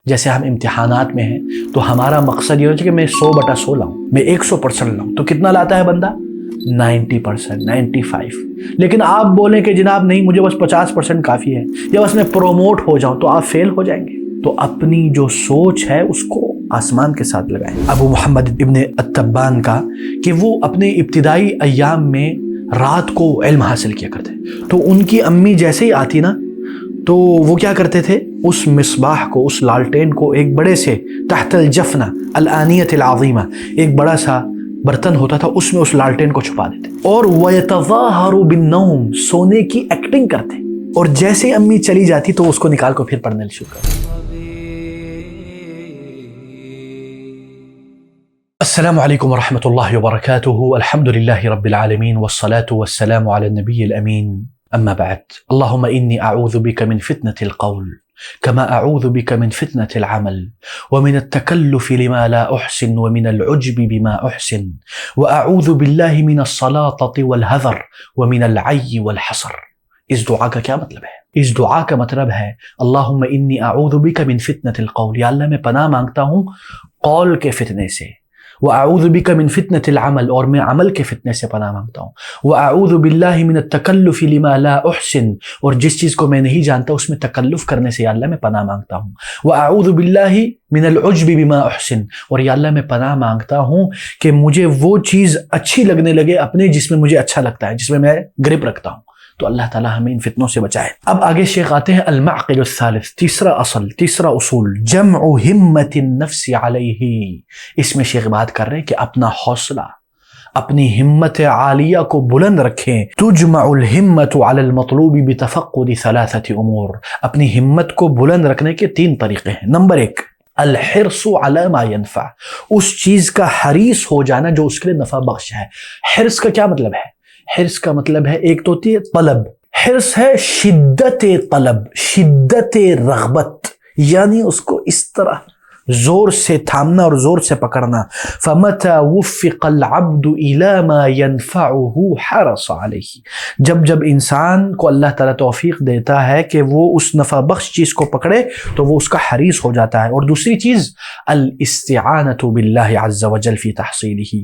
جیسے ہم امتحانات میں ہیں تو ہمارا مقصد یہ ہوتا ہے کہ میں 100/100 لاؤں، میں 100% لاؤں، تو کتنا لاتا ہے بندہ؟ 90%، 95۔ لیکن آپ بولیں کہ جناب نہیں مجھے بس 50% کافی ہے، یا بس میں پروموٹ ہو جاؤں، تو آپ فیل ہو جائیں گے۔ تو اپنی جو سوچ ہے اس کو آسمان کے ساتھ لگائیں۔ ابو محمد ابن التبان کا کہ وہ اپنے ابتدائی ایام میں رات کو علم حاصل کیا کرتے، تو ان کی امی جیسے ہی آتی نا تو وہ کیا کرتے تھے، اس مصباح کو، اس لالٹین کو ایک بڑے سے تحت الجفنہ الآنیۃ العظیمہ، ایک بڑا سا برتن ہوتا تھا، اس میں اس لالٹین کو چھپا دیتے اور وَيَتَظَاهَرُ بِالنَّوْمِ، سونے کی ایکٹنگ کرتے، اور جیسے ہی امی چلی جاتی تو اس کو نکال کو پھر پڑھنے شروع کرتے۔ السلام علیکم ورحمۃ اللہ وبرکاتہ، الحمد للہ رب العالمین والصلاة والسلام علی النبی الامین، اما بعد، اللہم انی اعوذ بک من فتنة القول كما اعوذ بک من فتنة العمل ومن التکلف لما لا احسن ومن العجب بما احسن واعوذ باللہ من السلاطة والہذر ومن العی والحسر۔ اس دعا کا کیا مطلب ہے؟ اس دعا کا مطلب ہے اللہم انی اعوذ بک من فتنة القول، یا اللہ میں پناہ مانگتا ہوں قول کے فتنے سے، وَأَعُوذُ بِكَ مِن فِتْنَةِ الْعَمَلِ، اور میں عمل کے فتنے سے پناہ مانگتا ہوں، وَأَعُوذُ بِاللَّهِ مِنَ التَّكَلُّفِ لِمَا لَا أُحْسِنُ، اور جس چیز کو میں نہیں جانتا اس میں تکلف کرنے سے یا اللہ میں پناہ مانگتا ہوں، وَأَعُوذُ بِاللَّهِ مِنَ الْعُجْبِ بِمَا أُحْسِنُ، اور یا اللہ میں پناہ مانگتا ہوں کہ مجھے وہ چیز اچھی لگنے لگے اپنے جس میں مجھے اچھا لگتا ہے، جس میں میں گرپ رکھتا ہوں، تو اللہ تعالیٰ ہمیں ان فتنوں سے بچائے۔ اب آگے شیخ آتے ہیں المعقل الثالث، تیسرا اصول، جمع ہمت النفس علیہ۔ اس میں شیخ بات کر رہے ہیں کہ اپنا حوصلہ، اپنی ہمت عالیہ کو بلند رکھیں۔ تجمع الہمت علی المطلوب بتفقد ثلاثة امور، اپنی ہمت کو بلند رکھنے کے 3 طریقے ہیں۔ نمبر 1، الحرص علی ما ینفع، اس چیز کا حریص ہو جانا جو اس کے لیے نفع بخش ہے۔ حرص کا کیا مطلب ہے؟ حرص کا مطلب ہے، ایک تو ہوتی ہے طلب، حرص ہے شدت طلب، شدت رغبت، یعنی اس کو اس طرح زور سے تھامنا اور زور سے پکڑنا۔ فَمَتَى وُفِّقَ الْعَبْدُ إِلَى مَا يَنْفَعُهُ حَرَصَ عَلَيْهِ، جب انسان کو اللہ تعالیٰ توفیق دیتا ہے کہ وہ اس نفع بخش چیز کو پکڑے تو وہ اس کا حریص ہو جاتا ہے۔ اور دوسری چیز الاستعانة باللہ عز وجل فی تحصیلہ،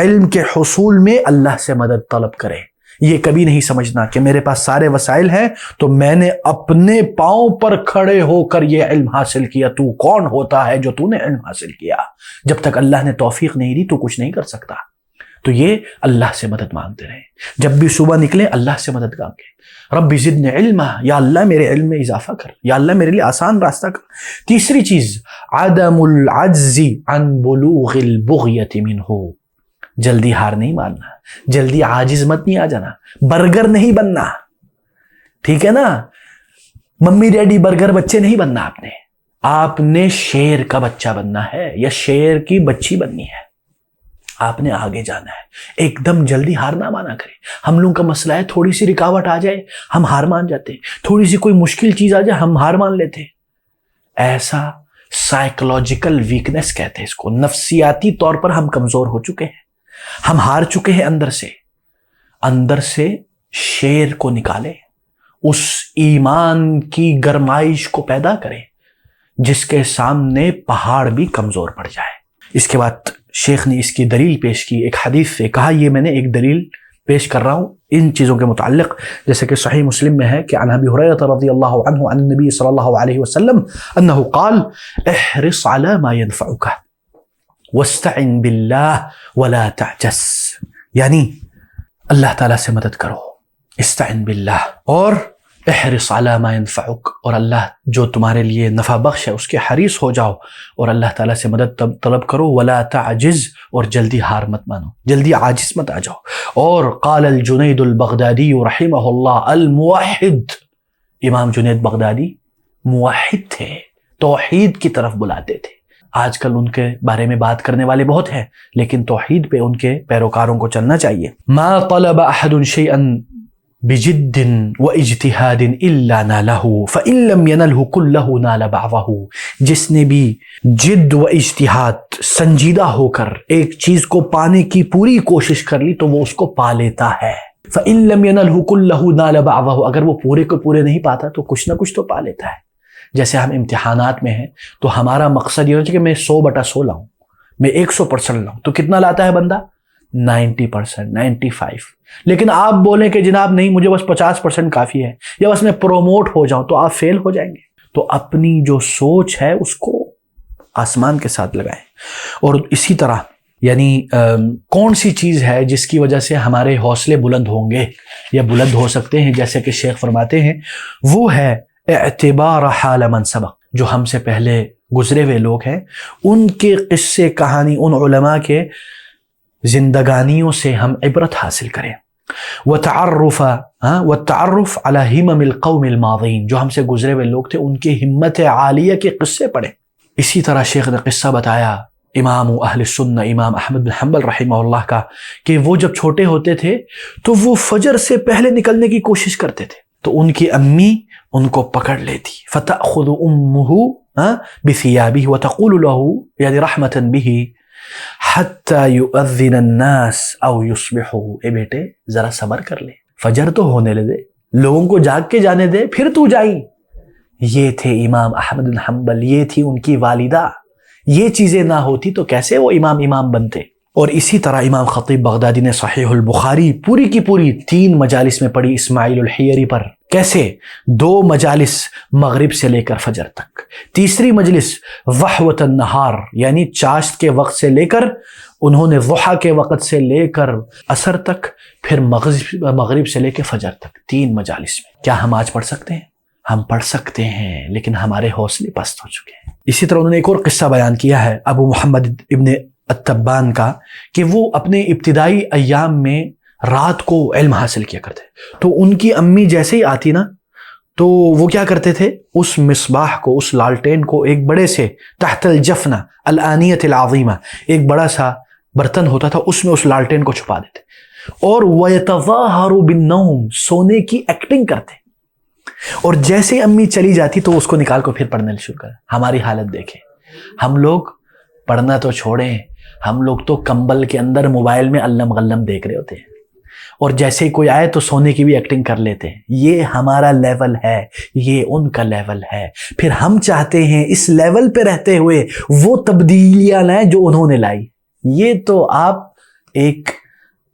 علم کے حصول میں اللہ سے مدد طلب کرے۔ یہ کبھی نہیں سمجھنا کہ میرے پاس سارے وسائل ہیں تو میں نے اپنے پاؤں پر کھڑے ہو کر یہ علم حاصل کیا۔ تو کون ہوتا ہے جو تو نے علم حاصل کیا؟ جب تک اللہ نے توفیق نہیں دی تو کچھ نہیں کر سکتا۔ تو یہ اللہ سے مدد مانگتے رہیں، جب بھی صبح نکلیں اللہ سے مدد مانگیں، رب زدنی علما، یا اللہ میرے علم میں اضافہ کر، یا اللہ میرے لیے آسان راستہ کر۔ تیسری چیز عدم العجز عن بلوغ البغیۃ منہ، جلدی ہار نہیں ماننا، جلدی عاجز مت نہیں آ جانا، برگر نہیں بننا، ٹھیک ہے نا؟ ممی ڈیڈی برگر بچے نہیں بننا، آپ نے شیر کا بچہ بننا ہے یا شیر کی بچی بننی ہے، آپ نے آگے جانا ہے، ایک دم جلدی ہار نہ مانا کریں۔ ہم لوگوں کا مسئلہ ہے تھوڑی سی رکاوٹ آ جائے ہم ہار مان جاتے ہیں، تھوڑی سی کوئی مشکل چیز آ جائے ہم ہار مان لیتے ہیں۔ ایسا سائیکولوجیکل ویکنس کہتے ہیں اس کو، نفسیاتی طور پر ہم کمزور ہو چکے ہیں، ہم ہار چکے ہیں اندر سے شیر کو نکالے، اس ایمان کی گرمائش کو پیدا کرے جس کے سامنے پہاڑ بھی کمزور پڑ جائے۔ اس کے بعد شیخ نے اس کی دلیل پیش کی ایک حدیث سے، کہا یہ میں نے ایک دلیل پیش کر رہا ہوں ان چیزوں کے متعلق، جیسے کہ صحیح مسلم میں ہے کہ عن ابی ہریرہ رضی اللہ عنہ عن النبی صلی اللہ علیہ وسلم انہ قال احرص علی ما ینفعک واستعن باللہ ولا تعجز، یعنی اللہ تعالیٰ سے مدد کرو، استعن باللہ، اور احرص علی ما ینفعک، اور اللہ جو تمہارے لیے نفع بخش ہے اس کے حریص ہو جاؤ، اور اللہ تعالیٰ سے مدد طلب کرو، ولا تعجز، اور جلدی ہار مت مانو، جلدی عاجز مت آ جاؤ۔ اور قال الجنید البغدادی رحمہ اللہ الموحد، امام جنید بغدادی موحد تھے، توحید کی طرف بلاتے تھے۔ آج کل ان کے بارے میں بات کرنے والے بہت ہیں، لیکن توحید پہ ان کے پیروکاروں کو چلنا چاہیے۔ ما طلب احد شیئا بجد واجتہاد الا نالہ فان لم ینلہ کلہ نال بعضہ، جس نے بھی جد و اجتہاد، سنجیدہ ہو کر ایک چیز کو پانے کی پوری کوشش کر لی تو وہ اس کو پا لیتا ہے۔ فان لم ینلہ کلہ نال بعضہ، اگر وہ پورے کو پورے نہیں پاتا تو کچھ نہ کچھ تو پا لیتا ہے۔ جیسے ہم امتحانات میں ہیں تو ہمارا مقصد یہ ہوتا ہے کہ میں 100/100 لاؤں، میں 100% لاؤں، تو کتنا لاتا ہے بندہ؟ 90%، 95۔ لیکن آپ بولیں کہ جناب نہیں مجھے بس 50% کافی ہے، یا بس میں پروموٹ ہو جاؤں، تو آپ فیل ہو جائیں گے۔ تو اپنی جو سوچ ہے اس کو آسمان کے ساتھ لگائیں۔ اور اسی طرح یعنی کون سی چیز ہے جس کی وجہ سے ہمارے حوصلے بلند ہوں گے یا بلند ہو سکتے ہیں، جیسے کہ شیخ فرماتے ہیں وہ ہے اعتبار حال من سبق، جو ہم سے پہلے گزرے ہوئے لوگ ہیں ان کے قصے کہانی، ان علماء کے زندگانیوں سے ہم عبرت حاصل کریں۔ وتعرف على همم القوم الماضین، جو ہم سے گزرے ہوئے لوگ تھے ان کی ہمت عالیہ کے قصے پڑھیں۔ اسی طرح شیخ نے قصہ بتایا امام اہل سنہ امام احمد بن حنبل رحمہ اللہ کا، کہ وہ جب چھوٹے ہوتے تھے تو وہ فجر سے پہلے نکلنے کی کوشش کرتے تھے، تو ان کی امی ان کو پکڑ لیتی، فتأخذ امه بثيابه وتقول له یعنی رحمتا به حتی یؤذن الناس او یصبحوا، اے بیٹے ذرا صبر کر لے، فجر تو ہونے دے، لوگوں کو جاگ کے جانے دے، پھر تو جائیں۔ یہ تھے امام احمد بن حنبل، یہ تھی ان کی والدہ۔ یہ چیزیں نہ ہوتی تو کیسے وہ امام بنتے۔ اور اسی طرح امام خطیب بغدادی نے صحیح البخاری پوری کی پوری 3 مجالس میں پڑھی اسماعیل الحیری پر۔ کیسے؟ 2 مجالس مغرب سے لے کر فجر تک، تیسری مجلس ضحوۃ النہار یعنی چاشت کے وقت سے لے کر انہوں نے ضحا کے وقت سے لے کر عصر تک، پھر مغرب سے لے کے فجر تک، 3 مجالس میں۔ کیا ہم آج پڑھ سکتے ہیں؟ ہم پڑھ سکتے ہیں، لیکن ہمارے حوصلے پست ہو چکے ہیں۔ اسی طرح انہوں نے ایک اور قصہ بیان کیا ہے ابو محمد ابن التبان کا، کہ وہ اپنے ابتدائی ایام میں رات کو علم حاصل کیا کرتے، تو ان کی امی جیسے ہی آتی نا تو وہ کیا کرتے تھے، اس مصباح کو، اس لالٹین کو ایک بڑے سے تحت الجفنہ الآنیۃ العظیمہ، ایک بڑا سا برتن ہوتا تھا، اس میں اس لالٹین کو چھپا دیتے، اور وَيَتَظَاهَرُ بِالنَّوْمِ، سونے کی ایکٹنگ کرتے، اور جیسے ہی امی چلی جاتی تو اس کو نکال کو پھر پڑھنے شروع کر۔ ہماری حالت دیکھیں، ہم لوگ پڑھنا تو چھوڑیں، ہم لوگ تو کمبل کے اندر موبائل میں علم غلم دیکھ رہے ہوتے ہیں، اور جیسے ہی کوئی آئے تو سونے کی بھی ایکٹنگ کر لیتے ہیں۔ یہ ہمارا لیول ہے، یہ ان کا لیول ہے۔ پھر ہم چاہتے ہیں اس لیول پہ رہتے ہوئے وہ تبدیلیاں لائیں جو انہوں نے لائی۔ یہ تو آپ ایک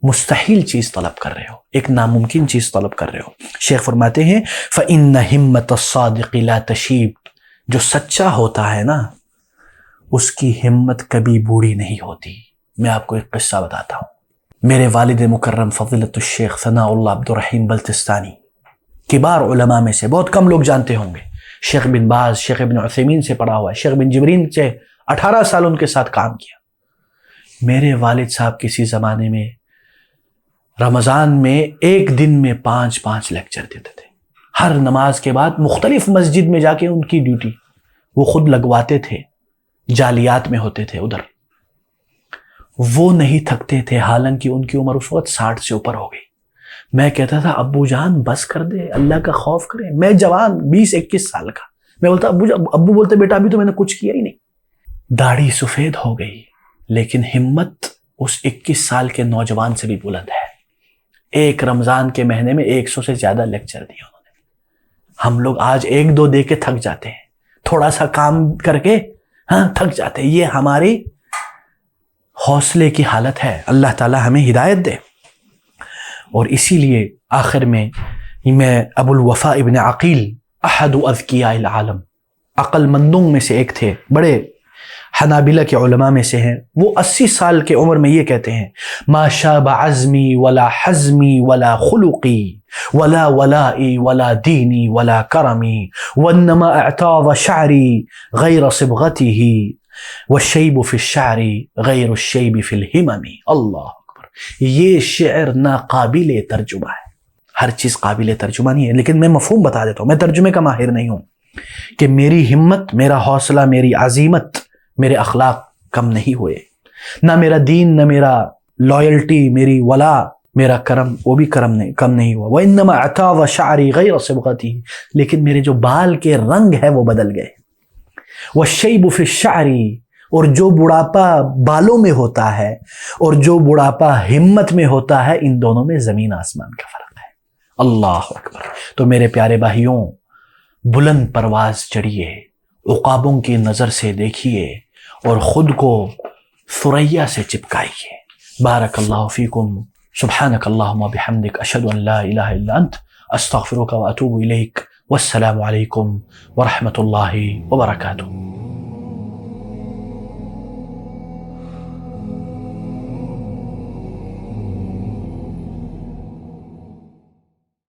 مستحیل چیز طلب کر رہے ہو، ایک ناممکن چیز طلب کر رہے ہو۔ شیخ فرماتے ہیں فَإِنَّ هِمَّةَ الصَّادِقِ لَا تَشِيبُ، جو سچا ہوتا ہے نا اس کی ہمت کبھی بوڑھی نہیں ہوتی۔ میں آپ کو ایک قصہ بتاتا ہوں۔ میرے والد مکرم فضیلت الشیخ ثناء اللہ عبد الرحیم بلتستانی، کبار علماء میں سے، بہت کم لوگ جانتے ہوں گے، شیخ بن باز، شیخ ابن عثیمین سے پڑھا ہوا ہے، شیخ بن جبرین سے 18 سال ان کے ساتھ کام کیا۔ میرے والد صاحب کسی زمانے میں رمضان میں ایک دن میں 5 لیکچر دیتے تھے، ہر نماز کے بعد مختلف مسجد میں جا کے ان کی ڈیوٹی وہ خود لگواتے تھے، جالیات میں ہوتے تھے ادھر، وہ نہیں تھکتے تھے، حالانکہ ان کی عمر اس وقت 60 سے اوپر ہو گئی۔ میں کہتا تھا ابو جان بس کر دے، اللہ کا خوف کریں۔ میں جوان 20-21 سال کا، میں بولتا ابو بولتے بیٹا ابھی تو میں نے کچھ کیا ہی نہیں۔ داڑھی سفید ہو گئی، لیکن ہمت اس 21 سال کے نوجوان سے بھی بلند ہے۔ ایک رمضان کے مہینے میں 100 سے زیادہ لیکچر دیے انہوں نے۔ ہم لوگ آج 1-2 دے کے تھک جاتے ہیں، تھوڑا سا کام کر کے تھک جاتے ہیں۔ یہ ہماری حوصلے کی حالت ہے، اللہ تعالی ہمیں ہدایت دے۔ اور اسی لیے آخر میں ابو الوفا ابن عقیل احد اذکیاء العالم، عقل مندوں میں سے ایک تھے، بڑے حنابلہ کے علماء میں سے ہیں، وہ 80 سال کے عمر میں یہ کہتے ہیں ما شاب عزمی ولا حزمی ولا خلقی ولا ولائی ولا دینی ولا کرمی وانما اعتاض شعری غیر صبغته والشیب فی الشعر غیر الشیب فی الہمم۔ اللہ اکبر، یہ شعر ناقابل ترجمہ ہے، ہر چیز قابل ترجمہ نہیں ہے، لیکن میں مفہوم بتا دیتا ہوں، میں ترجمے کا ماہر نہیں ہوں، کہ میری ہمت، میرا حوصلہ، میری عزیمت، میرے اخلاق کم نہیں ہوئے، نہ میرا دین، نہ میرا لائلٹی، میری ولا، میرا کرم، وہ بھی کم نہیں ہوا۔ وَإِنَّمَا اعْتَاضَ شَعْرِي غَيْرَ صِبْغَتِهِ، لیکن میرے جو بال کے رنگ ہے وہ بدل گئے۔ وَالشَّيْبُ فِي الشَّعْرِ، اور جو بڑھاپا بالوں میں ہوتا ہے اور جو بڑھاپا ہمت میں ہوتا ہے، ان دونوں میں زمین آسمان کا فرق ہے۔ اللہ اکبر۔ تو میرے پیارے بھائیوں، بلند پرواز چڑھیے، عقابوں کی نظر سے دیکھیے اور خود کو ثریا سے چپکائیے۔ بارک اللہ فیکم، سبحانک اللہم و بحمدک، اشہد ان لا الہ الا انت، استغفرک و اتوب الیک، والسلام علیکم ورحمۃ اللہ وبرکاتہ۔